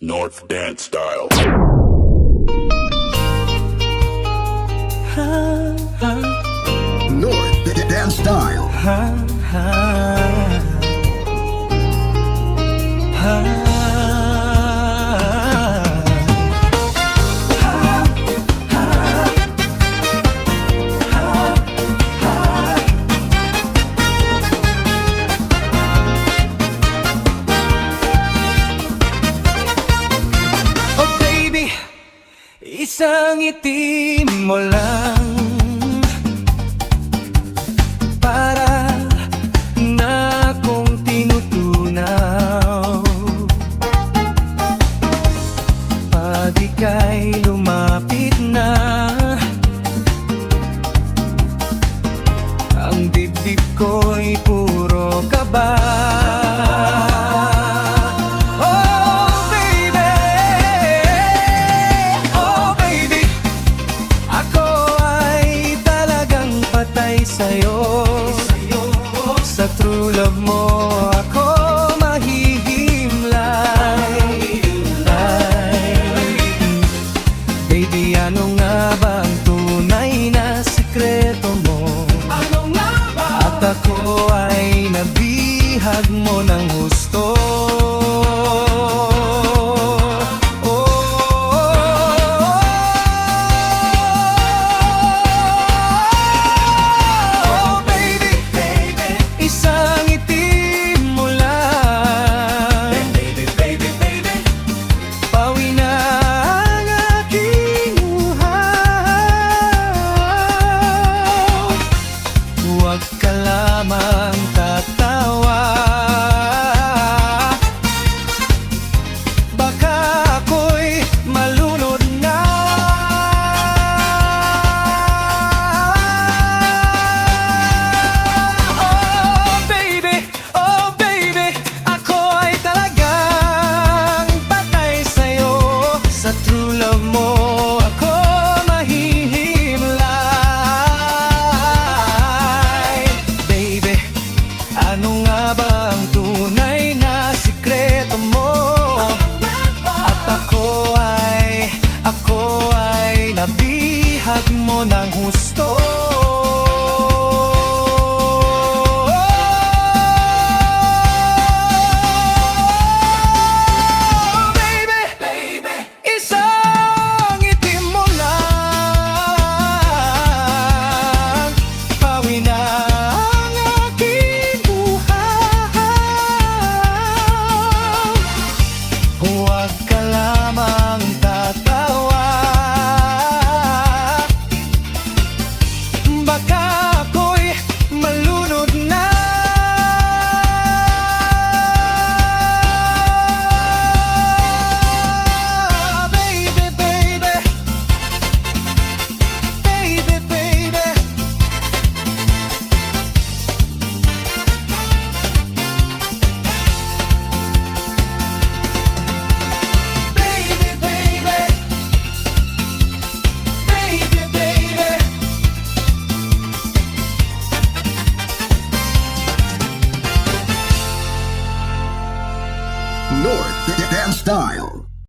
North Dance Style. North Dance Style. Oh baby, isang itim mo lang para na akong tinutunaw. Pag ika'y lumapit na, ang dibdib ko'y puro kaba. Sa'yo, sa true love mo ako mahihimlay. Baby, ano nga ba ang tunay na sikreto mo? At ako ay nabihag mo ng husto. Huwag ka lamang tatawa, baka ako'y malunod na. Oh baby, ako ay talagang patay sa'yo. Sa true love mo ako ano nga ba ang tunay na sikreto mo? At ako ay nabihag mo ng husto. Baby, isang itim mo lang, pawi na huwag ka lamang tatawa, baka ako'y malunod na. Baby, North Dance Style.